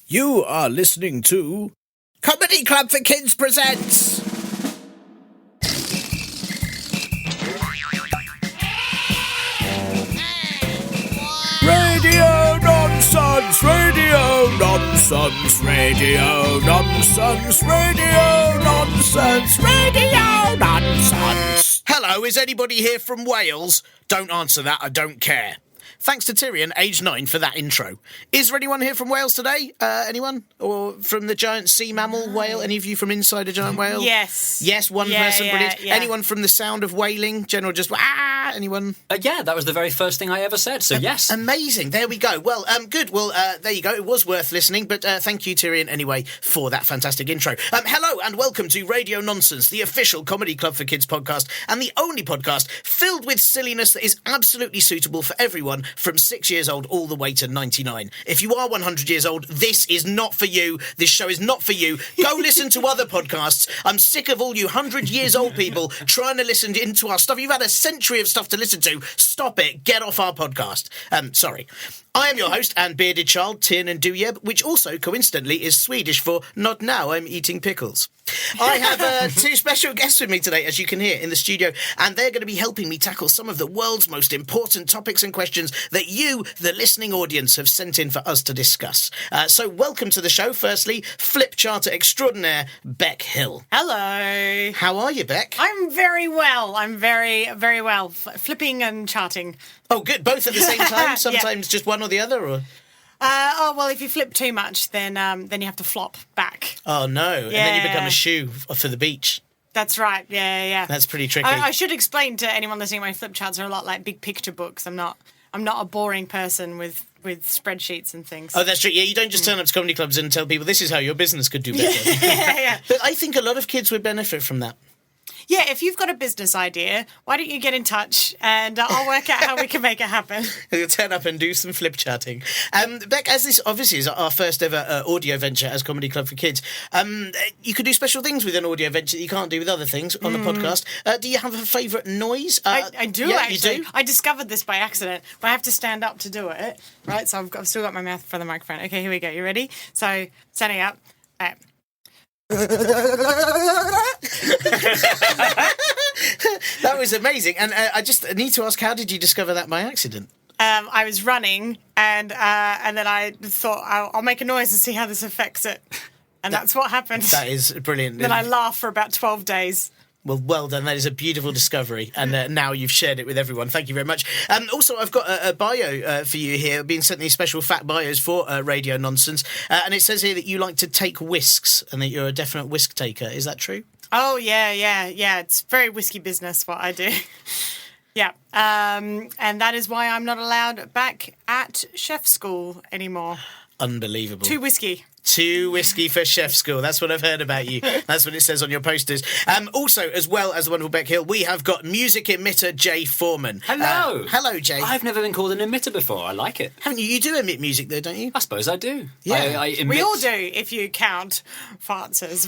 You are listening to Comedy Club for Kids presents Radio Nonsense, Radio Nonsense, Radio Nonsense, Radio Nonsense, Radio Nonsense. Hello, is anybody here from Wales? Don't answer that, I don't care. Thanks to Tiernan, age 9, for that intro. Is there anyone here from Wales today? Anyone? Or from the giant sea mammal whale? Any of you from inside a giant whale? Yes. Yes, one person, brilliant. Yeah. Anyone from the sound of whaling? General just, anyone? Yeah, that was the very first thing I ever said, so yes. Amazing, there we go. Well, good, well, there you go. It was worth listening, but thank you, Tiernan, anyway, for that fantastic intro. Hello, and welcome to Radio Nonsense, the official Comedy Club for Kids podcast, and the only podcast filled with silliness that is absolutely suitable for everyone from 6 years old all the way to 99. If you are 100 years old, this is not for you. This show is not for you. Go listen to other podcasts. I'm sick of all you 100 years old people trying to listen into our stuff. You've had a century of stuff to listen to. Stop it. Get off our podcast. Sorry. I am your host and bearded child, Tiernan Duyeb, which also, coincidentally, is Swedish for not now, I'm eating pickles. I have two special guests with me today, as you can hear, in the studio, and they're going to be helping me tackle some of the world's most important topics and questions that you, the listening audience, have sent in for us to discuss. So welcome to the show. Firstly, flip charter extraordinaire, Beck Hill. Hello. How are you, Beck? I'm very well. I'm very, very well. Flipping and charting. Oh, good. Both at the same time? Sometimes just one or the other, or...? Well, if you flip too much, then you have to flop back. Oh, no. Yeah. And then you become a shoe for the beach. That's right. Yeah. That's pretty tricky. I should explain to anyone listening, my flip charts are a lot like big picture books. I'm not a boring person with spreadsheets and things. Oh, that's true. Yeah, you don't just turn up to comedy clubs and tell people this is how your business could do better. Yeah. But I think a lot of kids would benefit from that. Yeah, if you've got a business idea, why don't you get in touch and I'll work out how we can make it happen. You'll turn up and do some flip chatting. Beck, as this obviously is our first ever audio venture as Comedy Club for Kids, you could do special things with an audio venture that you can't do with other things on the podcast. Do you have a favourite noise? I do, yeah, actually. You do? I discovered this by accident, but I have to stand up to do it, right? So I've still got my mouth for the microphone. Okay, here we go. You ready? So, standing up. All right. That was amazing, and I just need to ask, how did you discover that by accident? I was running, and then I thought I'll make a noise and see how this affects it, and that's what happened. That is brilliant. Then I laughed for about 12 days. Well done. That is a beautiful discovery, and now you've shared it with everyone. Thank you very much. Also, I've got a bio for you here. I've been sent these special fact bios for Radio Nonsense, and it says here that you like to take whisks and that you're a definite whisk taker. Is that true? Oh, yeah. It's very whiskey business what I do. Yeah, and that is why I'm not allowed back at chef school anymore. Unbelievable. Too whiskey. Too whiskey for chef school. That's what I've heard about you. That's what it says on your posters. Also, as well as the wonderful Beck Hill, we have got music emitter Jay Foreman. Hello. Hello, Jay. I've never been called an emitter before. I like it. Haven't you? You do emit music, though, don't you? I suppose I do. Yeah. I emit... We all do, if you count farts as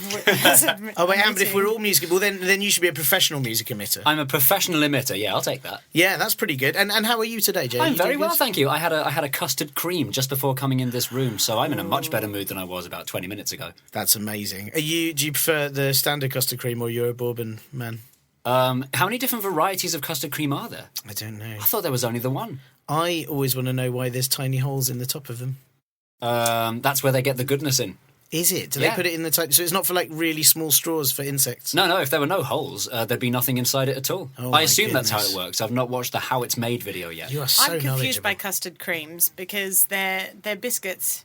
Oh, wait, but if we're all music, well, then you should be a professional music emitter. I'm a professional emitter. Yeah, I'll take that. Yeah, that's pretty good. And how are you today, Jay? I'm very well, thank you. I had a custard cream just before coming in this room, so I'm in a much better mood than I was about 20 minutes ago. That's amazing. Do you prefer the standard custard cream or you're a bourbon man? How many different varieties of custard cream are there? I don't know. I thought there was only the one. I always want to know why there's tiny holes in the top of them. That's where they get the goodness in. Is it? Do they put it in the type? So it's not for like really small straws for insects? No. If there were no holes, there'd be nothing inside it at all. Oh, I assume that's how it works. I've not watched the How It's Made video yet. You are so I'm confused knowledgeable. by custard creams because they're biscuits.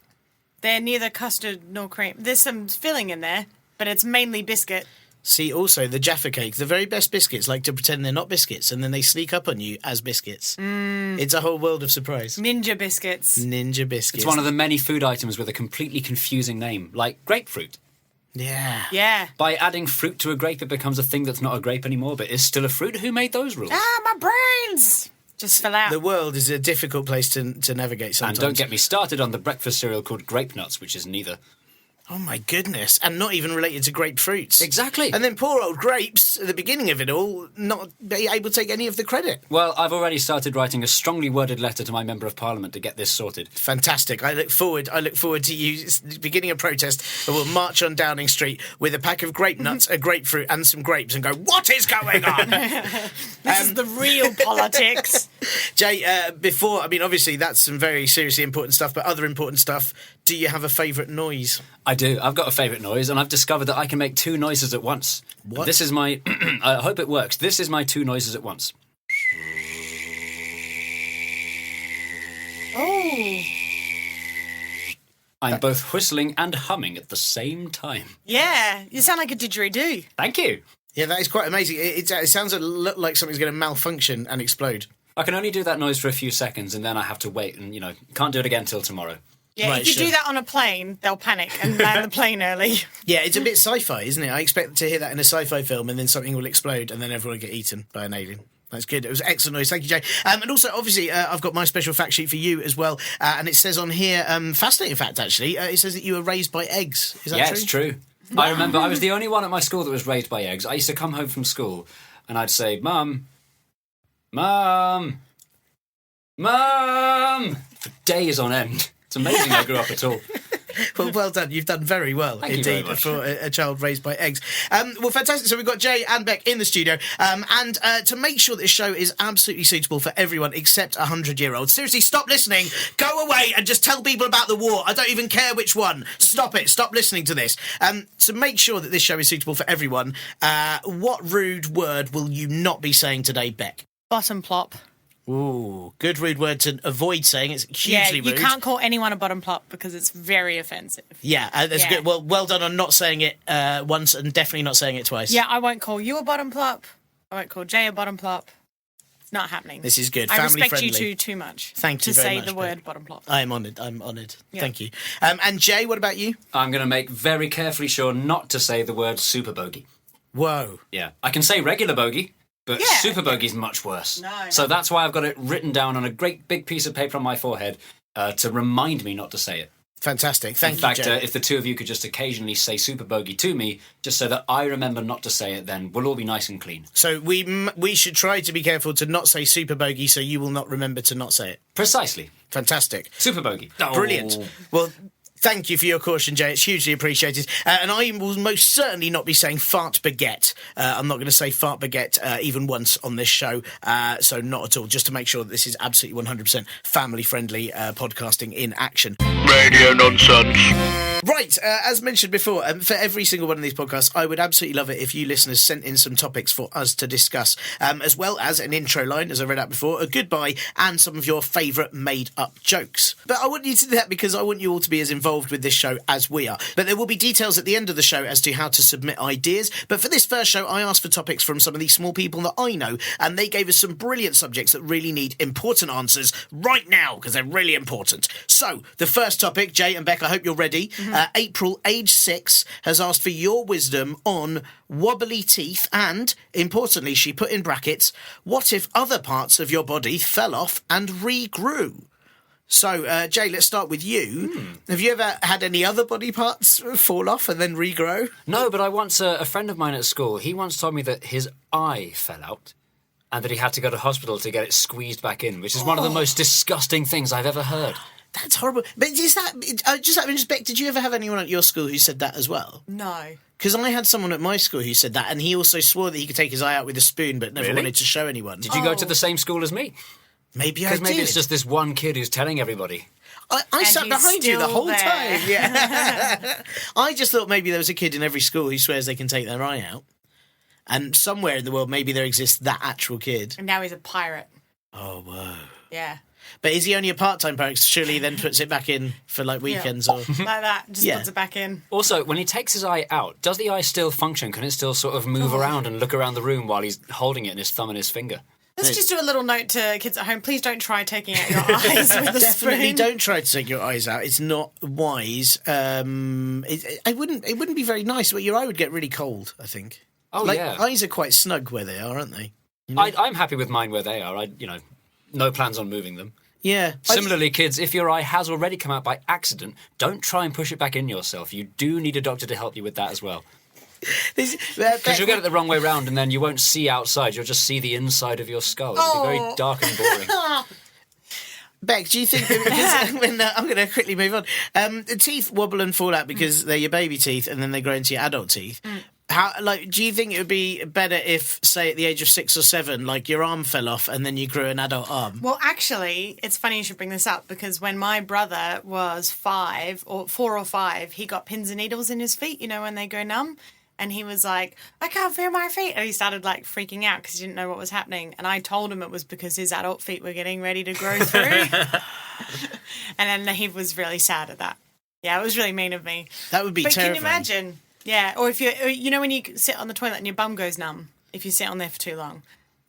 They're neither custard nor cream. There's some filling in there, but it's mainly biscuit. See, also, the Jaffa cake, the very best biscuits like to pretend they're not biscuits, and then they sneak up on you as biscuits. It's a whole world of surprise. Ninja biscuits. Ninja biscuits. It's one of the many food items with a completely confusing name, like grapefruit. Yeah. Yeah. By adding fruit to a grape, it becomes a thing that's not a grape anymore, but is still a fruit. Who made those rules? My brains! Just fell out. The world is a difficult place to navigate sometimes. And don't get me started on the breakfast cereal called Grape Nuts, which is neither. Oh my goodness. And not even related to grapefruits. Exactly. And then poor old Grapes, at the beginning of it all, not be able to take any of the credit. Well, I've already started writing a strongly worded letter to my Member of Parliament to get this sorted. Fantastic. I look forward to you beginning a protest and we'll march on Downing Street with a pack of grape nuts, a grapefruit and some grapes and go, what is going on? This is the real politics. Jay, obviously that's some very seriously important stuff, but other important stuff, do you have a favourite noise? I do. I've got a favourite noise, and I've discovered that I can make two noises at once. What? This is my... I hope it works. This is my two noises at once. Oh. I'm both whistling and humming at the same time. Yeah, you sound like a didgeridoo. Thank you. Yeah, that is quite amazing. It sounds like something's going to malfunction and explode. I can only do that noise for a few seconds, and then I have to wait, and, can't do it again till tomorrow. Yeah, right, if you sure. do that on a plane, they'll panic and land the plane early. Yeah, it's a bit sci-fi, isn't it? I expect to hear that in a sci-fi film and then something will explode and then everyone will get eaten by an alien. That's good. It was excellent noise. Thank you, Jay. And also, obviously, I've got my special fact sheet for you as well. And it says on here, fascinating fact, actually, it says that you were raised by eggs. Is that true? Yeah, it's true. I remember I was the only one at my school that was raised by eggs. I used to come home from school and I'd say, Mum, Mum, Mum, for days on end. It's amazing I grew up at all. Well done. You've done very well, Thank you indeed, very much. for a child raised by eggs. Well, fantastic. So we've got Jay and Beck in the studio. And to make sure this show is absolutely suitable for everyone except 100-year-olds, seriously, stop listening. Go away and just tell people about the war. I don't even care which one. Stop it. Stop listening to this. To make sure that this show is suitable for everyone, what rude word will you not be saying today, Beck? Bottom plop. Ooh, good rude word to avoid saying. It's hugely rude. You can't call anyone a bottom plop because it's very offensive. Yeah, that's good. Well done on not saying it once and definitely not saying it twice. Yeah, I won't call you a bottom plop. I won't call Jay a bottom plop. It's not happening. This is good. I Family respect friendly. you too much. Thank you to very say much, the Beck. word bottom plop. I am honoured. I'm honoured. Yeah. Thank you. And Jay, what about you? I'm going to make very carefully sure not to say the word super bogey. Whoa. Yeah. I can say regular bogey, but Yeah. super bogey's much worse. No. So that's why I've got it written down on a great big piece of paper on my forehead to remind me not to say it. Fantastic. Thank In fact, you, Jay. if the two of you could just occasionally say super bogey to me, just so that I remember not to say it, then we'll all be nice and clean. So we should try to be careful to not say super bogey so you will not remember to not say it. Precisely. Fantastic. Super bogey. Brilliant. Oh. Well, thank you for your caution, Jay. It's hugely appreciated. And I will most certainly not be saying fart baguette. I'm not going to say fart baguette even once on this show. So not at all, just to make sure that this is absolutely 100% family-friendly podcasting in action. Radio nonsense. Right, as mentioned before, for every single one of these podcasts, I would absolutely love it if you listeners sent in some topics for us to discuss, as well as an intro line, as I read out before, a goodbye, and some of your favourite made-up jokes. But I want you to do that because I want you all to be as involved with this show as we are. But there will be details at the end of the show as to how to submit ideas. But for this first show, I asked for topics from some of these small people that I know, and they gave us some brilliant subjects that really need important answers right now, because they're really important. So, the first topic, Jay and Beck, I hope you're ready. April, age 6, has asked for your wisdom on wobbly teeth and, importantly, she put in brackets, what if other parts of your body fell off and regrew? So, Jay, let's start with you. Have you ever had any other body parts fall off and then regrow? No, but I once, a friend of mine at school, he once told me that his eye fell out and that he had to go to hospital to get it squeezed back in, which is one of the most disgusting things I've ever heard. That's horrible. But is that, just out of interest, did you ever have anyone at your school who said that as well? No. Because I had someone at my school who said that, and he also swore that he could take his eye out with a spoon but never Really? wanted to show anyone. Did you go to the same school as me? Maybe I Because did. maybe it's just this one kid who's telling everybody. I And sat he's behind you the still whole there. time. Yeah. I just thought maybe there was a kid in every school who swears they can take their eye out. And somewhere in the world, maybe there exists that actual kid. And now he's a pirate. Oh, whoa. Yeah. But is he only a part-time pirate? Surely he then puts it back in for, like, weekends or... Like that. Just Yeah. puts it back in. Also, when he takes his eye out, does the eye still function? Can it still sort of move around and look around the room while he's holding it in his thumb and his finger? Let's just do a little note to kids at home. Please don't try taking out your eyes with a Definitely spoon. don't try to take your eyes out. It's not wise. It wouldn't be very nice, but your eye would get really cold, I think. Oh, yeah. Eyes are quite snug where they are, aren't they? You know? I'm happy with mine where they are. No plans on moving them. Yeah. Similarly, kids, if your eye has already come out by accident, don't try and push it back in yourself. You do need a doctor to help you with that as well. Because you'll get it the wrong way round and then you won't see outside. You'll just see the inside of your skull. It'll be very dark and boring. Beck, do you think that, I'm going to quickly move on. The teeth wobble and fall out because they're your baby teeth and then they grow into your adult teeth. Do you think it would be better if, say, at the age of 6 or 7, like your arm fell off and then you grew an adult arm? Well, actually, it's funny you should bring this up because when my brother was 4 or 5, he got pins and needles in his feet, when they go numb. And he was like, I can't feel my feet. And he started like freaking out because he didn't know what was happening. And I told him it was because his adult feet were getting ready to grow through. And then he was really sad at that. Yeah, it was really mean of me. That would be terrifying. Can you imagine? Yeah, or if when you sit on the toilet and your bum goes numb, if you sit on there for too long,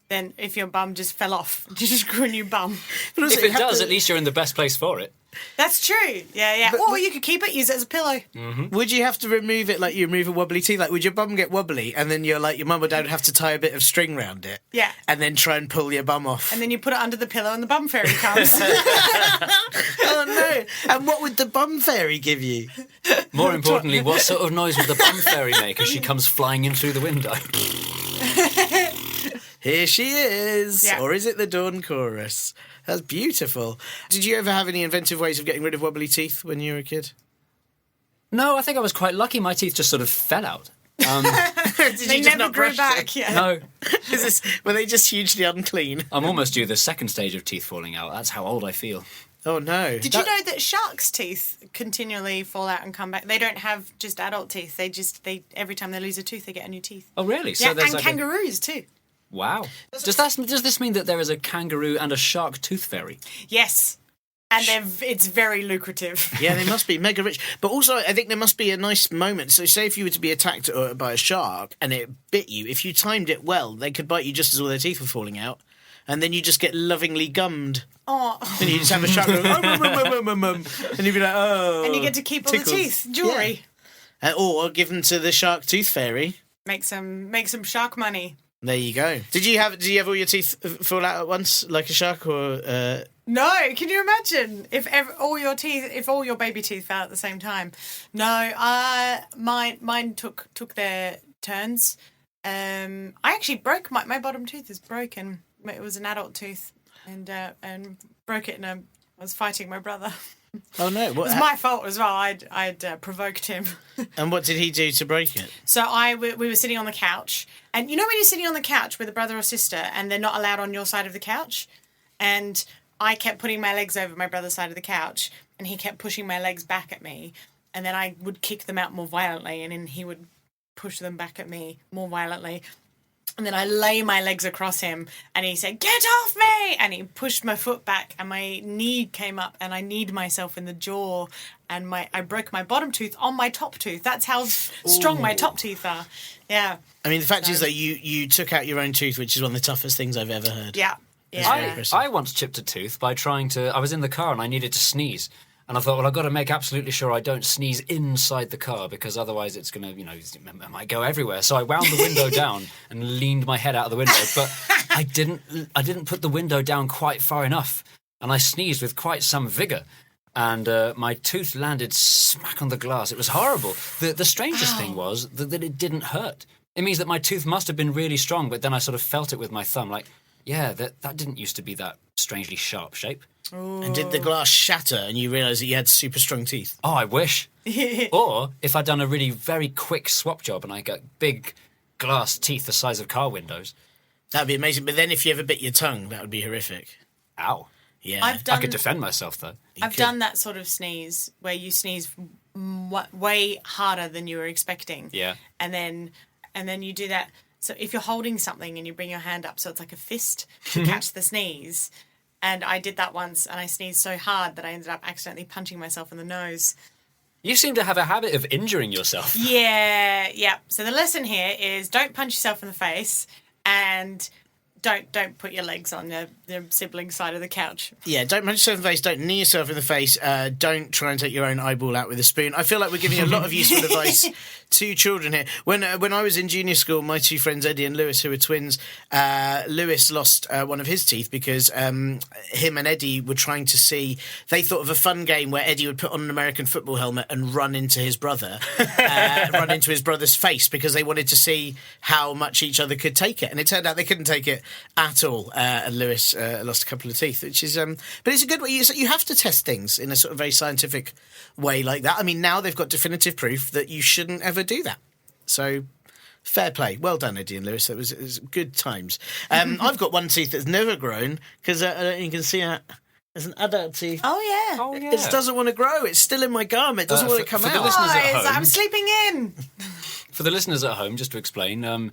then if your bum just fell off, you just grew a new bum. But if it does, at least you're in the best place for it. That's true. Yeah. Or you could keep it, use it as a pillow. Mm-hmm. Would you have to remove it like you remove a wobbly teeth? Like, would your bum get wobbly and then your mum or dad would have to tie a bit of string round it? Yeah. And then try and pull your bum off? And then you put it under the pillow and the bum fairy comes. Oh, no. And what would the bum fairy give you? More importantly, what sort of noise would the bum fairy make as she comes flying in through the window? Here she is. Yeah. Or is it the dawn chorus? That's beautiful. Did you ever have any inventive ways of getting rid of wobbly teeth when you were a kid? No, I think I was quite lucky. My teeth just sort of fell out. They never grew back. Yeah. No. Were they just hugely unclean? I'm almost due the second stage of teeth falling out. That's how old I feel. Oh, no. Did you know that sharks' teeth continually fall out and come back? They don't have just adult teeth. They every time they lose a tooth, they get a new teeth. Oh, really? Yeah, and kangaroos too. Wow. Does this mean that there is a kangaroo and a shark tooth fairy? Yes. And it's very lucrative. Yeah, they must be mega rich. But also, I think there must be a nice moment. So say if you were to be attacked by a shark and it bit you, if you timed it well, they could bite you just as all their teeth were falling out. And then you just get lovingly gummed. Oh. And you just have a shark go, and you'd be like, oh. And you get to keep all the teeth. Jewelry. Yeah. Or give them to the shark tooth fairy. Make some shark money. There you go. Did you have all your teeth fall out at once like a shark or No, can you imagine if all your baby teeth fell out at the same time? No, mine took their turns. I actually broke my bottom tooth is broken. It was an adult tooth and broke it I was fighting my brother. Oh no! It was my fault as well. I'd provoked him. And what did he do to break it? So we were sitting on the couch, and when you're sitting on the couch with a brother or sister, and they're not allowed on your side of the couch, and I kept putting my legs over my brother's side of the couch, and he kept pushing my legs back at me, and then I would kick them out more violently, and then he would push them back at me more violently. And then I lay my legs across him and he said, "Get off me!" And he pushed my foot back and my knee came up and I kneed myself in the jaw and I broke my bottom tooth on my top tooth. That's how strong my top teeth are. Yeah. I mean, the fact is that you took out your own tooth, which is one of the toughest things I've ever heard. Yeah. I once chipped a tooth by I was in the car and I needed to sneeze. And I thought, well, I've got to make absolutely sure I don't sneeze inside the car because otherwise it's going to, it might go everywhere. So I wound the window down and leaned my head out of the window. But I didn't put the window down quite far enough. And I sneezed with quite some vigour. And my tooth landed smack on the glass. It was horrible. The strangest thing was that it didn't hurt. It means that my tooth must have been really strong, but then I sort of felt it with my thumb. Like, yeah, that didn't used to be that strangely sharp shape. Ooh. And did the glass shatter and you realised that you had super strong teeth? Oh, I wish. Or if I'd done a really very quick swap job and I got big glass teeth the size of car windows. That'd be amazing. But then if you ever bit your tongue, that would be horrific. Ow. Yeah. I could defend myself, though. I've done that sort of sneeze where you sneeze way harder than you were expecting. Yeah. And then you do that. So if you're holding something and you bring your hand up so it's like a fist to catch the sneeze... And I did that once, and I sneezed so hard that I ended up accidentally punching myself in the nose. You seem to have a habit of injuring yourself. Yeah. So the lesson here is don't punch yourself in the face and don't put your legs on your sibling's side of the couch. Yeah, don't punch yourself in the face, don't knee yourself in the face, don't try and take your own eyeball out with a spoon. I feel like we're giving a lot of useful advice to children here. When I was in junior school, my two friends, Eddie and Lewis, who were twins, Lewis lost one of his teeth because him and Eddie were trying to see, they thought of a fun game where Eddie would put on an American football helmet and run into his brother, run into his brother's face, because they wanted to see how much each other could take it. And it turned out they couldn't take it at all. And Lewis lost a couple of teeth, which is... but it's a good way. You have to test things in a sort of very scientific way like that. I mean, now they've got definitive proof that you shouldn't ever do that. So... fair play. Well done, Eddie and Lewis. It was good times. I've got one tooth that's never grown because you can see there's an adult tooth. Oh, yeah. It doesn't want to grow. It's still in my gum. It doesn't want to come for the out. listeners at home- I'm sleeping in. For the listeners at home, just to explain,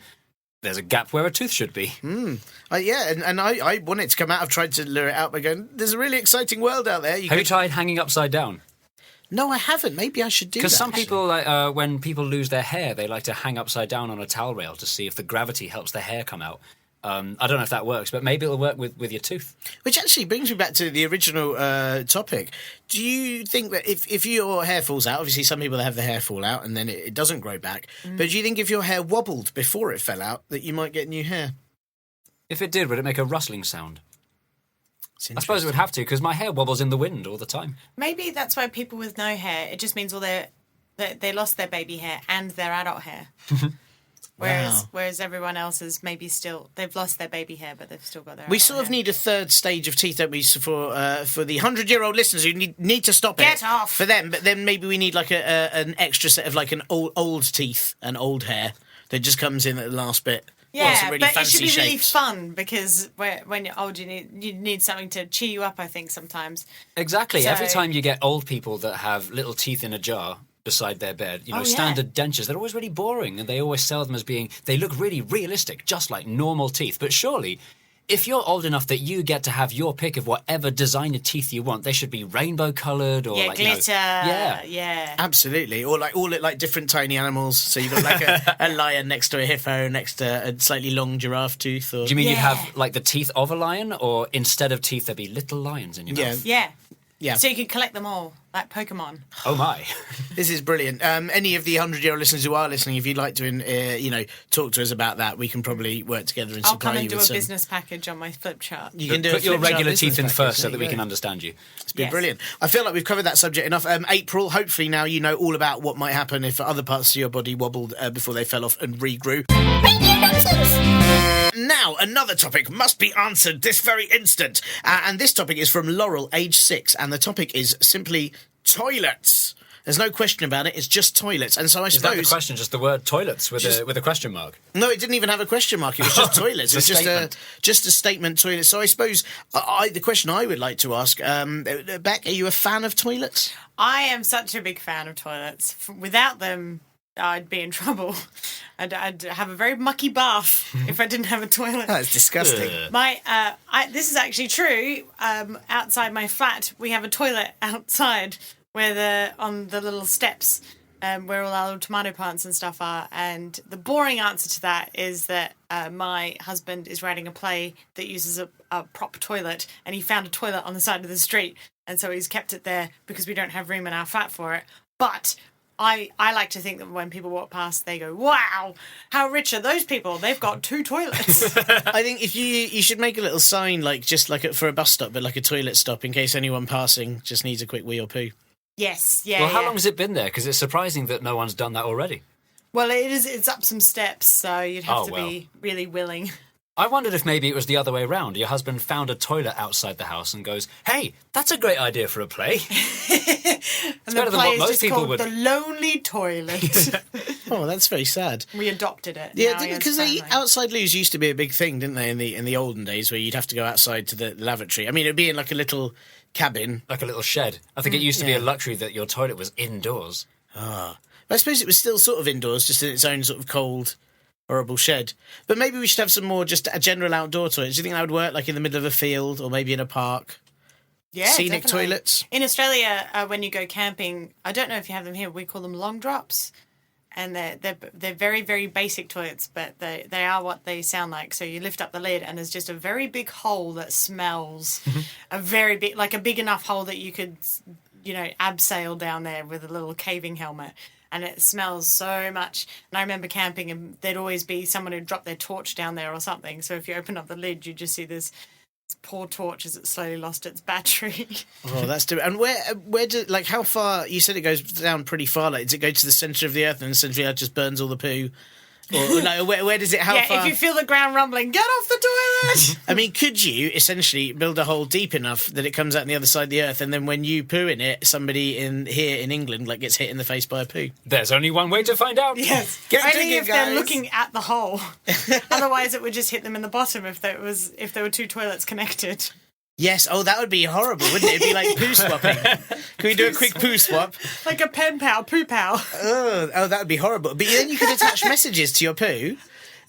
there's a gap where a tooth should be. Yeah, and I want it to come out. I've tried to lure it out by going, there's a really exciting world out there. Have you tried hanging upside down? No, I haven't. Maybe I should do that. Because some people, when people lose their hair, they like to hang upside down on a towel rail to see if the gravity helps their hair come out. I don't know if that works, but maybe it'll work with your tooth. Which actually brings me back to the original topic. Do you think that if your hair falls out, obviously some people have the hair fall out and then it doesn't grow back, but do you think if your hair wobbled before it fell out that you might get new hair? If it did, would it make a rustling sound? I suppose it would have to, because my hair wobbles in the wind all the time. Maybe that's why people with no hair, it just means they lost their baby hair and their adult hair. Whereas everyone else is maybe still, they've lost their baby hair, but they've still got their. We sort of need a third stage of teeth, don't we, for the 100-year-old listeners who need to stop it. Get off for them. But then maybe we need like an extra set of like an old teeth and old hair that just comes in at the last bit. Yeah, really but it should be shapes. really fun because when you're old, you need something to cheer you up. I think sometimes. Exactly. So, Every time you get old people that have little teeth in a jar beside their bed, standard dentures, they're always really boring, and they always sell them as being, they look really realistic, just like normal teeth. But surely, if you're old enough that you get to have your pick of whatever designer teeth you want, they should be rainbow coloured or like glitter. Yeah, absolutely. Or like all look like different tiny animals. So you've got like a lion next to a hippo, next to a slightly long giraffe tooth. Or... Do you mean you'd have like the teeth of a lion, or instead of teeth there'd be little lions in your mouth? Yeah. So you can collect them all, like Pokemon. Oh my! This is brilliant. Any of the 100-year-old listeners who are listening, if you'd like to, talk to us about that, we can probably work together and supply you with some. I'll come and do a business package on my flip chart. You can put your regular teeth in first, so that we can understand you. It's been brilliant. I feel like we've covered that subject enough. April, hopefully now you know all about what might happen if other parts of your body wobbled before they fell off and regrew. Now, another topic must be answered this very instant. And this topic is from Laurel, age 6, and the topic is simply toilets. There's no question about it, it's just toilets. And so I suppose... Is that the question, just the word toilets with a question mark? No, it didn't even have a question mark, it was just toilets. It was just a statement toilet. So I suppose the question I would like to ask, Beck, are you a fan of toilets? I am such a big fan of toilets. Without them... I'd be in trouble. I'd have a very mucky bath if I didn't have a toilet. That's disgusting. This is actually true. Outside my flat, we have a toilet outside on the little steps where all our little tomato plants and stuff are. And the boring answer to that is that my husband is writing a play that uses a prop toilet, and he found a toilet on the side of the street, and so he's kept it there because we don't have room in our flat for it. But I like to think that when people walk past, they go, wow, how rich are those people? They've got 2 toilets. I think if you should make a little sign, for a bus stop, but like a toilet stop, in case anyone passing just needs a quick wee or poo. Yes, yeah. Well, how long has it been there? Because it's surprising that no one's done that already. Well, it's up some steps, so you'd have to be really willing. I wondered if maybe it was the other way around. Your husband found a toilet outside the house and goes, hey, that's a great idea for a play. It's better than what most people would. The Lonely Toilet. Oh, that's very sad. We adopted it. Yeah, because outside loos used to be a big thing, didn't they, in the olden days, where you'd have to go outside to the lavatory. I mean, it'd be in like a little cabin. Like a little shed. I think it used to be a luxury that your toilet was indoors. Ah. But I suppose it was still sort of indoors, just in its own sort of cold... horrible shed. But maybe we should have some more just a general outdoor toilet. Do you think that would work, like in the middle of a field or maybe in a park? Yeah, Scenic definitely. toilets? In Australia, when you go camping, I don't know if you have them here, we call them long drops. And they're very, very basic toilets, but they are what they sound like. So you lift up the lid, and there's just a very big hole that smells. A very big, like a big enough hole that you could, abseil down there with a little caving helmet. And it smells so much. And I remember camping, and there'd always be someone who'd drop their torch down there or something. So if you open up the lid, you just see this poor torch as it slowly lost its battery. Oh, that's different. And where do, like, how far? You said it goes down pretty far. Like, does it go to the centre of the earth, and the centre of the earth just burns all the poo? Or like, where does it? How far? If you feel the ground rumbling, get off the toilet. I mean, could you essentially build a hole deep enough that it comes out on the other side of the earth, and then when you poo in it, somebody here in England gets hit in the face by a poo? There's only one way to find out. Yes, Get only digging, if they're guys. looking at the hole. Otherwise, it would just hit them in the bottom if there were two toilets connected. Yes. Oh, that would be horrible, wouldn't it? It'd be like poo swapping. Can we do a quick poo swap? Like a pen pal, poo pal. Oh, that would be horrible. But then you could attach messages to your poo.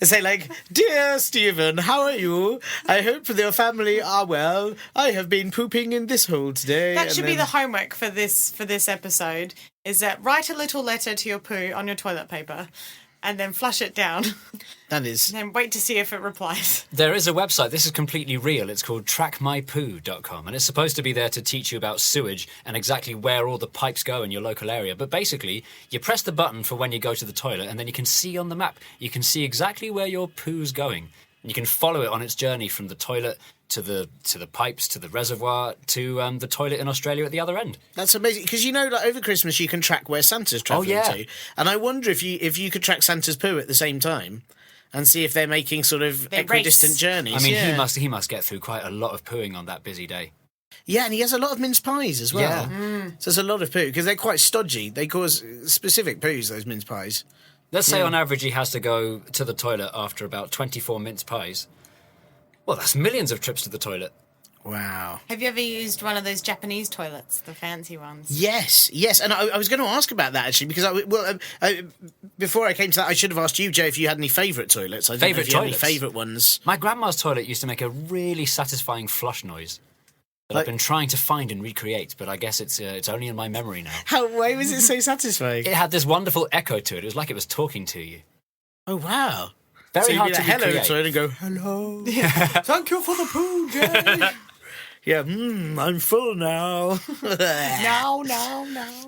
And say, like, "Dear Stephen, how are you? I hope your family are well. I have been pooping in this hole today." That should be the homework for this episode, is that write a little letter to your poo on your toilet paper and then flush it down. That is. And then wait to see if it replies. There is a website, this is completely real, it's called trackmypoo.com, and it's supposed to be there to teach you about sewage and exactly where all the pipes go in your local area. But basically, you press the button for when you go to the toilet, and then you can see on the map, you can see exactly where your poo's going. And you can follow it on its journey from the toilet to the pipes, to the reservoir, to the toilet in Australia at the other end. That's amazing, because like, over Christmas you can track where Santa's travelling to, and I wonder if you could track Santa's poo at the same time and see if they're making sort of equidistant journeys. I mean, he must get through quite a lot of pooing on that busy day. Yeah, and he has a lot of mince pies as well. Yeah. So there's a lot of poo, because they're quite stodgy. They cause specific poos, those mince pies. Let's say on average he has to go to the toilet after about 24 mince pies. Well, that's millions of trips to the toilet. Wow. Have you ever used one of those Japanese toilets, the fancy ones? Yes, and I was going to ask about that, actually, because before I came to that, I should have asked you, Joe, if you had any favourite toilets. I didn't know if you had any favourite ones. My grandma's toilet used to make a really satisfying flush noise that I've been trying to find and recreate, but I guess it's only in my memory now. Why was it so satisfying? It had this wonderful echo to it. It was like it was talking to you. Oh, wow. Very hard to hello recreate. to it and go, "Hello." Thank you for the poo, Jay. Yeah, I'm full now. No.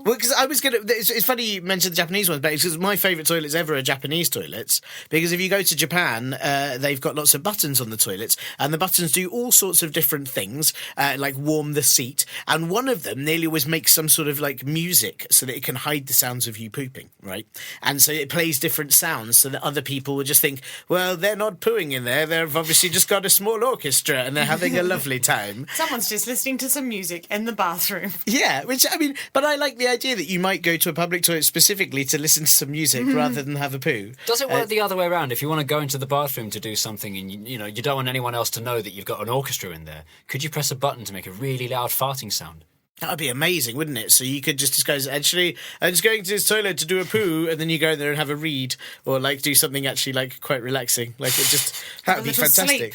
Well, because I was going to... It's funny you mentioned the Japanese ones, but because my favourite toilets ever are Japanese toilets, because if you go to Japan, they've got lots of buttons on the toilets, and the buttons do all sorts of different things, like warm the seat, and one of them nearly always makes some sort of, like, music so that it can hide the sounds of you pooping, right? And so it plays different sounds so that other people would just think, well, they're not pooing in there, they've obviously just got a small orchestra, and they're having a lovely time. Someone's just listening to some music in the bathroom. Yeah, which, I mean, but I like the idea that you might go to a public toilet specifically to listen to some music rather than have a poo. Does it work the other way around? If you want to go into the bathroom to do something and you don't want anyone else to know that you've got an orchestra in there, could you press a button to make a really loud farting sound? That would be amazing, wouldn't it? So you could just disguise, actually, I'm just going to this toilet to do a poo, and then you go there and have a read, or, like, do something actually, like, quite relaxing. Like, that would be fantastic. Sleep.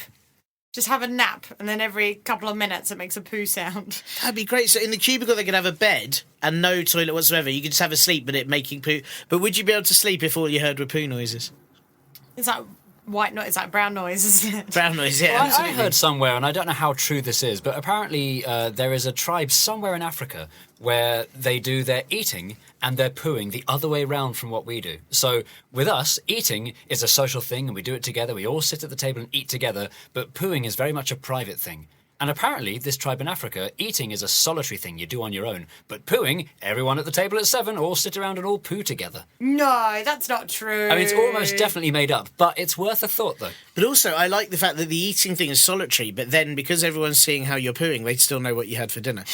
Just have a nap, and then every couple of minutes it makes a poo sound. That'd be great. So in the cubicle they could have a bed and no toilet whatsoever. You could just have a sleep, but it making poo. But would you be able to sleep if all you heard were poo noises? It's like white noise, it's like brown noise, isn't it? Brown noise, yeah. Well, absolutely. I heard somewhere, and I don't know how true this is, but apparently there is a tribe somewhere in Africa where they do their eating and their pooing the other way round from what we do. So with us, eating is a social thing and we do it together. We all sit at the table and eat together, but pooing is very much a private thing. And apparently, this tribe in Africa, eating is a solitary thing you do on your own. But pooing, everyone at the table at 7 all sit around and all poo together. No, that's not true. I mean, it's almost definitely made up, but it's worth a thought, though. But also, I like the fact that the eating thing is solitary, but then because everyone's seeing how you're pooing, they still know what you had for dinner.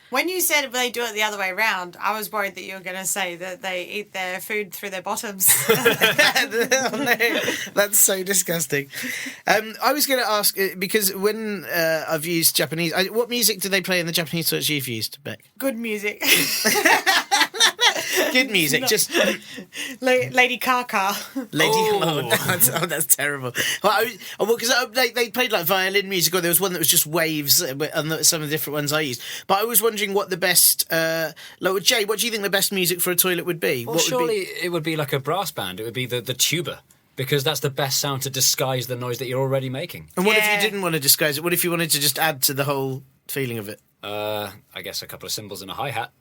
When you said they do it the other way around, I was worried that you were going to say that they eat their food through their bottoms. Oh, no, that's so disgusting. I was going to ask, because when I've used Japanese... what music do they play in the Japanese toilets you've used, Beck? Good music. Good music. Just Lady Car. Lady. Oh. That's terrible. Well, because they played like violin music, or there was one that was just waves, and some of the different ones I used. But I was wondering what the best. Jay, what do you think the best music for a toilet would be? Well, what surely would be? it would be like a brass band. It would be the tuba, because that's the best sound to disguise the noise that you're already making. And what if you didn't want to disguise it? What if you wanted to just add to the whole feeling of it? I guess a couple of cymbals and a hi-hat.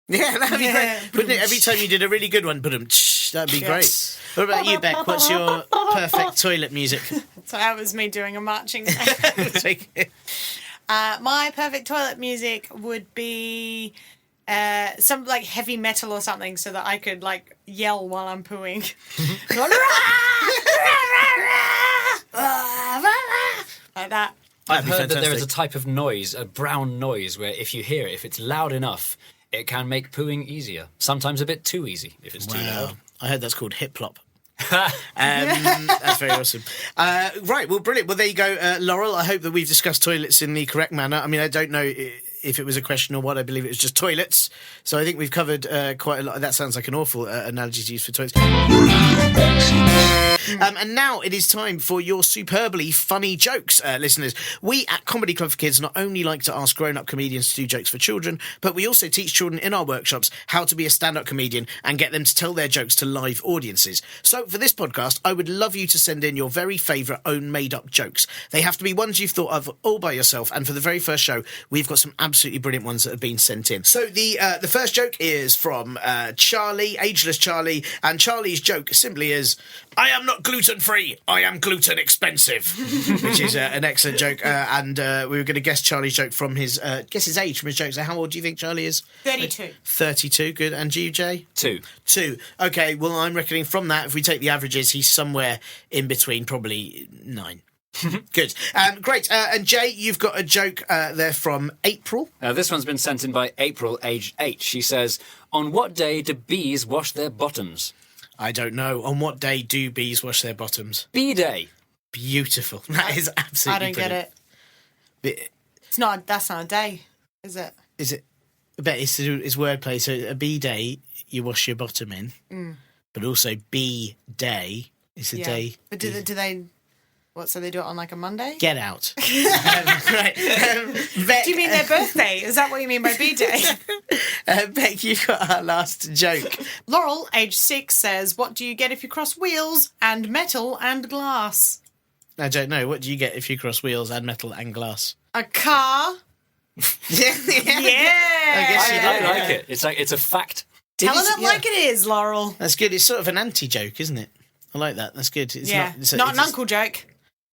Yeah, that'd be great. Wouldn't it? Every time you did a really good one, that'd be great. What about you, Beck? What's your perfect toilet music? So that was me doing a marching my perfect toilet music would be some like heavy metal or something, so that I could like yell while I'm pooing. Like that. I've heard that there is a type of noise, a brown noise, where if you hear it, if it's loud enough, it can make pooing easier. Sometimes a bit too easy if it's too loud. I heard that's called hip plop. That's very awesome. Right, well, brilliant. Well, there you go, Laurel. I hope that we've discussed toilets in the correct manner. I mean, I don't know if it was a question or what. I believe it was just toilets. So I think we've covered quite a lot. That sounds like an awful analogy to use for toilets. And now it is time for your superbly funny jokes, listeners. We at Comedy Club for Kids not only like to ask grown-up comedians to do jokes for children, but we also teach children in our workshops how to be a stand-up comedian and get them to tell their jokes to live audiences. So for this podcast, I would love you to send in your very favourite own made-up jokes. They have to be ones you've thought of all by yourself, and for the very first show, we've got some absolutely brilliant ones that have been sent in. So the first joke is from Charlie, ageless Charlie, and Charlie's joke simply is, I am not gluten-free, I am gluten-expensive, which is an excellent joke, and we were going to guess Charlie's joke from his age from his joke. So how old do you think Charlie is? 32. 32, good. And you, Jay? 2. Okay, well, I'm reckoning from that, if we take the averages, he's somewhere in between, probably 9. Good. Great. And Jay, you've got a joke there from April. This one's been sent in by April, aged 8. She says, on what day do bees wash their bottoms? I don't know. On what day do bees wash their bottoms? Bee day. Beautiful. That is absolutely I don't brilliant. get it. That's not a day, is it? Is it? I bet it's wordplay. So a bee day, you wash your bottom in. But also bee day is a day. But do they... What, so they do it on like a Monday? Get out. Right. Do you mean their birthday? Is that what you mean by B-Day? Beck, you've got our last joke. Laurel, age 6, says, what do you get if you cross wheels and metal and glass? I don't know. What do you get if you cross wheels and metal and glass? A car. Yeah. I guess you do. I like it. It's a fact. Telling it like it is, Laurel. That's good. It's sort of an anti-joke, isn't it? I like that. That's good. It's not an uncle joke.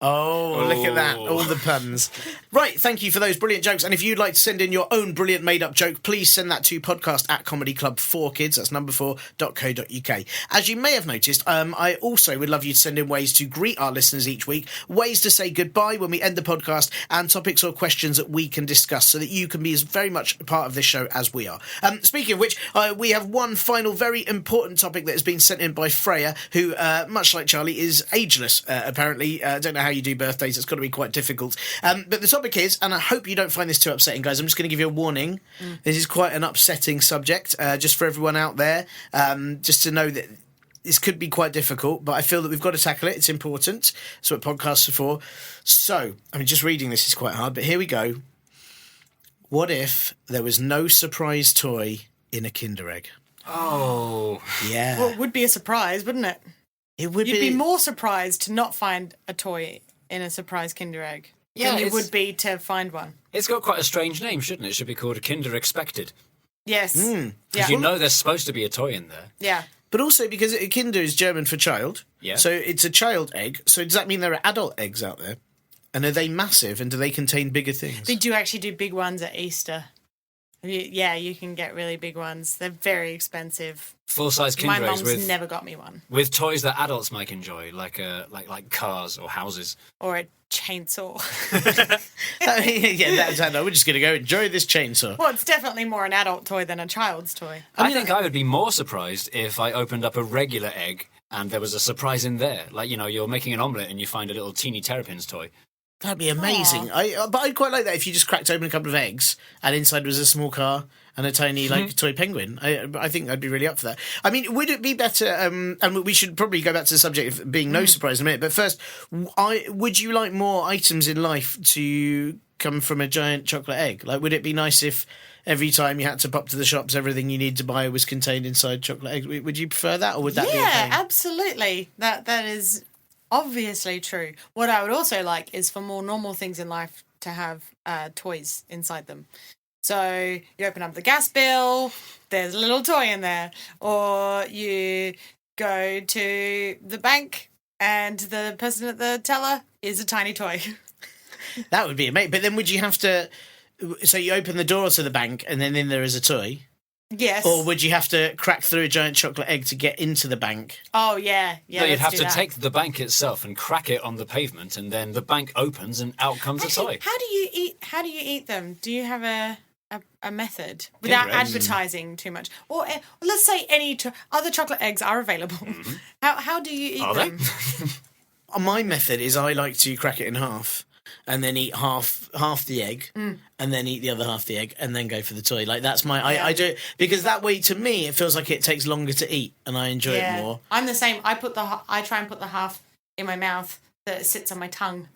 Oh, look at that. All the puns. Right, thank you for those brilliant jokes. And if you'd like to send in your own brilliant made-up joke, please send that to podcast@comedyclub4kids, that's number 4.co.uk. As you may have noticed, I also would love you to send in ways to greet our listeners each week, ways to say goodbye when we end the podcast, and topics or questions that we can discuss so that you can be as very much a part of this show as we are. Speaking of which, we have one final very important topic that has been sent in by Freya, who, much like Charlie, is ageless, apparently. I don't know how you do birthdays, it's got to be quite difficult. But the topic is, and I hope you don't find this too upsetting, guys, I'm just going to give you a warning. This is quite an upsetting subject, just for everyone out there, just to know that this could be quite difficult, but I feel that we've got to tackle it. It's important. That's what podcasts are for. So, I mean, just reading this is quite hard, but here we go. What if there was no surprise toy in a Kinder Egg? Oh. Yeah. Well, it would be a surprise, wouldn't it? It would You'd be more surprised to not find a toy in a surprise Kinder Egg than you would be to find one. It's got quite a strange name, shouldn't it? It should be called a Kinder Expected. Yes. Because you know there's supposed to be a toy in there. Yeah. But also because a Kinder is German for child. Yeah. So it's a child egg. So does that mean there are adult eggs out there? And are they massive and do they contain bigger things? They do actually do big ones at Easter. You can get really big ones. They're very expensive. Full-size Kinder My Eggs mum's never got me one. with toys that adults might enjoy, like cars or houses. Or a chainsaw. That's adult. We're just going to go enjoy this chainsaw. Well, it's definitely more an adult toy than a child's toy. I think I would be more surprised if I opened up a regular egg and there was a surprise in there. Like, you're making an omelette and you find a little teeny Terrapins toy. That'd be amazing. But I'd quite like that if you just cracked open a couple of eggs and inside was a small car and a tiny toy penguin. I think I'd be really up for that. I mean, would it be better? And we should probably go back to the subject of being no surprise in a minute. But first, would you like more items in life to come from a giant chocolate egg? Like, would it be nice if every time you had to pop to the shops, everything you needed to buy was contained inside chocolate eggs? Would you prefer that, or would that be a thing? Yeah, absolutely. That is obviously true. What I would also like is for more normal things in life to have toys inside them. So you open up the gas bill, there's a little toy in there. Or you go to the bank and the person at the teller is a tiny toy. That would be amazing. But then would you have to... So you open the door to the bank and then in there is a toy? Yes. Or would you have to crack through a giant chocolate egg to get into the bank? Oh, yeah. No, you'd have to that. take the bank itself and crack it on the pavement, and then the bank opens and out comes a toy. How do you eat them? Do you have a method without advertising too much? Or let's say other chocolate eggs are available. Mm-hmm. How do you eat them? My method is I like to crack it in half and then eat half the egg and then eat the other half the egg and then go for the toy. Like, that's I do it because that way, to me, it feels like it takes longer to eat and I enjoy it more. I'm the same. I try and put the half in my mouth that sits on my tongue.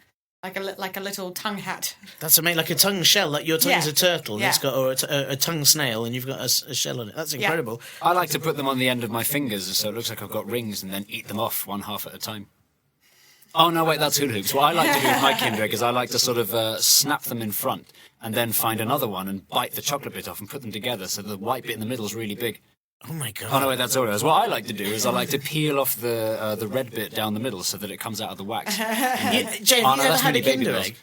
Like a little tongue hat. That's amazing, like a tongue shell. Like your tongue's a turtle, and it's got a tongue snail, and you've got a shell on it. That's incredible. I like to put them on the end of my fingers, so it looks like I've got rings, and then eat them off one half at a time. Oh no, wait, that's hula hoops. What I like to do with my Kinder Egg is I like to sort of snap them in front, and then find another one and bite the chocolate bit off and put them together, so the white bit in the middle is really big. Oh my god! Oh no, wait, that's Oreos. What I like to do is I like to peel off the red bit down the middle so that it comes out of the wax. Jane, have you ever had a Kinder Egg?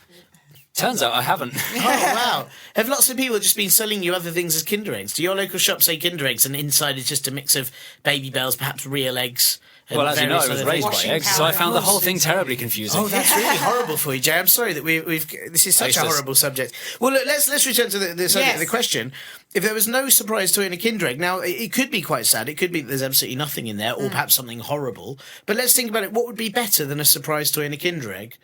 Turns out I haven't. Oh wow! Have lots of people just been selling you other things as Kinder Eggs? Do your local shop say Kinder Eggs, and inside is just a mix of Baby Bells, perhaps real eggs? Well, as you know, it was raised by eggs, so I found the whole thing terribly confusing. Oh, that's really horrible for you, Jay. I'm sorry that we've. This is such a horrible subject. Well, look, let's return to the subject of the question. If there was no surprise toy in a Kinder Egg, now it could be quite sad. It could be that there's absolutely nothing in there, or perhaps something horrible. But let's think about it. What would be better than a surprise toy in a Kinder Egg?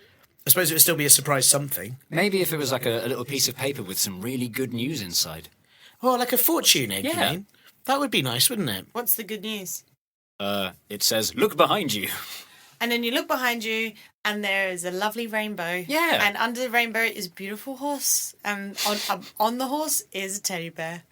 I suppose it would still be a surprise something. Maybe if it was like a little piece of paper with some really good news inside. Oh, like a fortune egg, you mean? That would be nice, wouldn't it? What's the good news? It says, look behind you. And then you look behind you, and there is a lovely rainbow. Yeah. And under the rainbow is a beautiful horse. And on the horse is a teddy bear.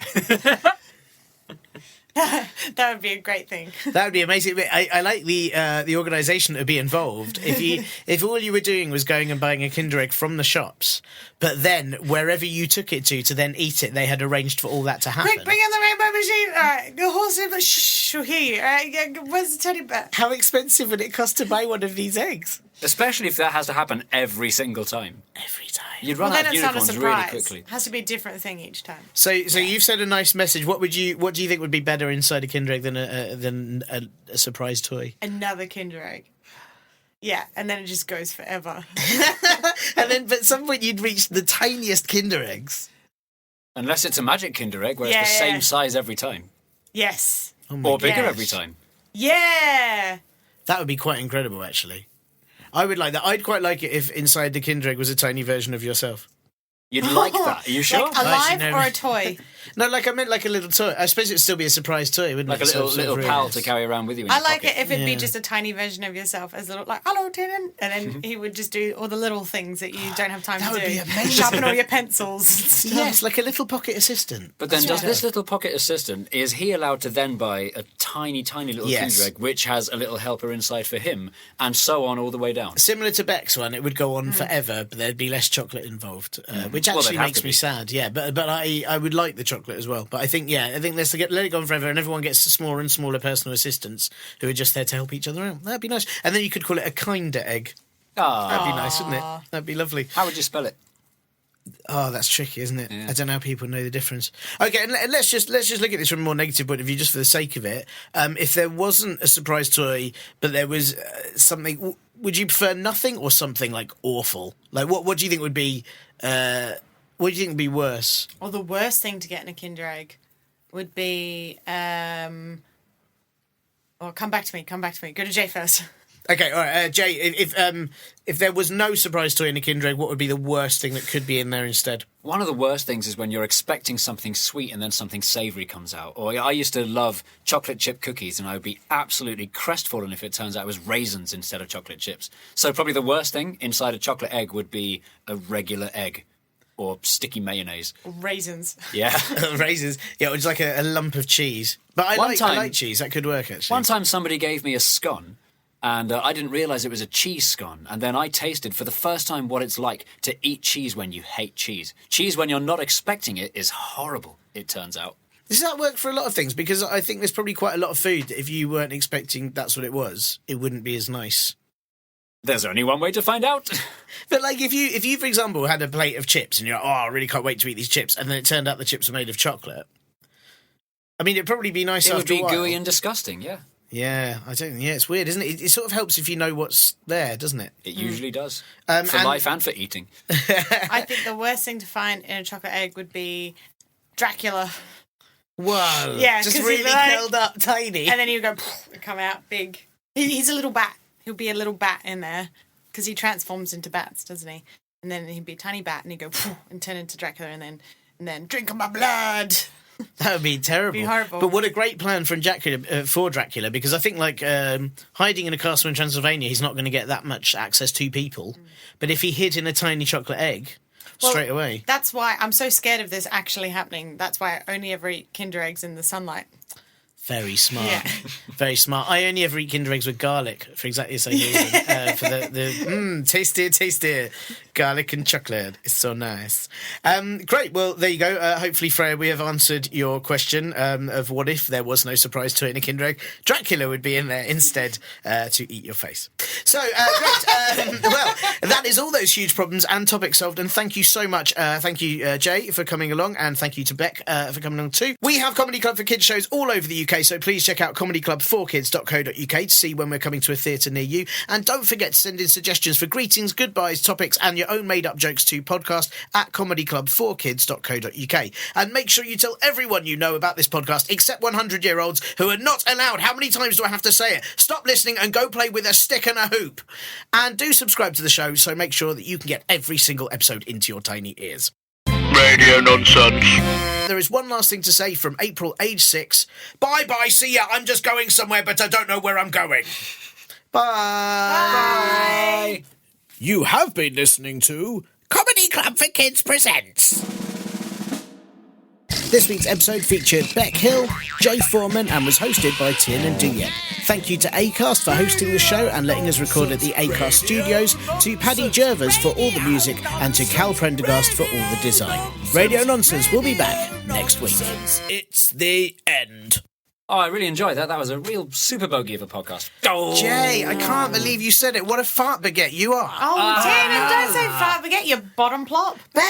That would be a great thing. That would be amazing. I like the organisation that would be involved. If all you were doing was going and buying a Kinder Egg from the shops, but then wherever you took it to then eat it, they had arranged for all that to happen. Quick, bring in the rainbow machine. All right, the horse in the she'll hear you. All right, where's the teddy bear? How expensive would it cost to buy one of these eggs? Especially if that has to happen every single time. Every time. You'd run out of unicorns really quickly. It has to be a different thing each time. So you've said a nice message. What do you think would be better inside a Kinder Egg than a surprise toy? Another Kinder Egg. Yeah, and then it just goes forever. And then, but at some point, you'd reach the tiniest Kinder Eggs. Unless it's a magic Kinder Egg, where it's the same size every time. Yes. Or bigger every time. Yeah. That would be quite incredible, actually. I would like that. I'd quite like it if inside the Kinder Egg was a tiny version of yourself. You'd like that? Are you sure? Like alive or a toy? No, I meant like a little toy. I suppose it'd still be a surprise toy, wouldn't it? Like a little pal to carry around with you in I your like pocket. it if it'd be just a tiny version of yourself, as little, like, hello, Tiernan. And then he would just do all the little things that you don't have time to do. That would be amazing. Sharpen all your pencils. Yes, like a little pocket assistant. But then does this little pocket assistant, is he allowed to then buy a tiny, tiny little Kinder Egg, which has a little helper inside for him, and so on all the way down? Similar to Beck's one, it would go on forever, but there'd be less chocolate involved, which actually makes me sad. Yeah, but I would like the chocolate as well. But I think let's let it go on forever, and everyone gets smaller and smaller personal assistants who are just there to help each other out. That'd be nice. And then you could call it a kinder egg. That'd be nice, wouldn't it? That'd be lovely. How would you spell it? Oh, that's tricky, isn't it? Yeah. I don't know how people know the difference. Okay, and let's just look at this from a more negative point of view, just for the sake of it. If there wasn't a surprise toy, but there was something, would you prefer nothing or something like awful? Like what do you think would be? What do you think would be worse? Well, the worst thing to get in a Kinder Egg would be. Come back to me. Go to Jay first. Okay, all right, Jay. If there was no surprise toy in a Kinder Egg, what would be the worst thing that could be in there instead? One of the worst things is when you're expecting something sweet and then something savoury comes out. Or I used to love chocolate chip cookies, and I would be absolutely crestfallen if it turns out it was raisins instead of chocolate chips. So probably the worst thing inside a chocolate egg would be a regular egg. Or sticky mayonnaise. Raisins. Yeah. Raisins. Yeah, it's like a lump of cheese. But I like cheese. That could work, actually. One time somebody gave me a scone, and I didn't realise it was a cheese scone. And then I tasted for the first time what it's like to eat cheese when you hate cheese. Cheese when you're not expecting it is horrible, it turns out. Does that work for a lot of things? Because I think there's probably quite a lot of food that if you weren't expecting that's what it was, it wouldn't be as nice. There's only one way to find out. But like if you, for example, had a plate of chips and you're like, oh, I really can't wait to eat these chips, and then it turned out the chips were made of chocolate. I mean, it'd probably be nice it after a while. It would be gooey and disgusting, yeah. Yeah, it's weird, isn't it? It sort of helps if you know what's there, doesn't it? It usually does. For life and for eating. I think the worst thing to find in a chocolate egg would be Dracula. Whoa. Yeah, just 'cause really like, curled up, tiny. And then he'll go, come out big. He's a little bat. He'll be a little bat in there because he transforms into bats, doesn't he? And then he'd be a tiny bat and he'd go and turn into Dracula and then drink of my blood. That would be terrible. It'd be horrible. But what a great plan for Dracula, because I think like hiding in a castle in Transylvania, he's not going to get that much access to people. But if he hid in a tiny chocolate egg, straight away. That's why I'm so scared of this actually happening. That's why I only ever eat Kinder Eggs in the sunlight. Very smart. Yeah. Very smart. I only ever eat Kinder Eggs with garlic for exactly the same reason. For the tasty garlic and chocolate. It's so nice. Great. Well, there you go. Hopefully, Freya, we have answered your question of what if there was no surprise to it in a Kinder Egg. Dracula would be in there instead to eat your face. So, great. Well, that is all those huge problems and topics solved. And thank you so much. Thank you, Jay, for coming along. And thank you to Beck for coming along too. We have Comedy Club for Kids shows all over the UK, so please check out comedyclub4kids.co.uk to see when we're coming to a theatre near you. And don't forget to send in suggestions for greetings, goodbyes, topics, and your own made-up jokes to podcast@comedyclub4kids.co.uk. And make sure you tell everyone you know about this podcast, except 100-year-olds who are not allowed. How many times do I have to say it? Stop listening and go play with a stick and a hoop. And do subscribe to the show, so make sure that you can get every single episode into your tiny ears. Radio nonsense. There is one last thing to say from April, age 6. Bye-bye, see ya. I'm just going somewhere, but I don't know where I'm going. Bye. Bye. You have been listening to Comedy Club for Kids Presents. This week's episode featured Beck Hill, Jay Foreman, and was hosted by Tiernan. Thank you to Acast for hosting the show and letting us record at the Acast studios, to Paddy Jervers for all the music, and to Cal Prendergast for all the design. Radio Nonsense will be back next week. It's the end. Oh, I really enjoyed that. That was a real super bogey of a podcast. Oh. Jay, I can't believe you said it. What a fart baguette you are. Oh, Tiernan, don't say fart. Forget your bottom plop. Beck!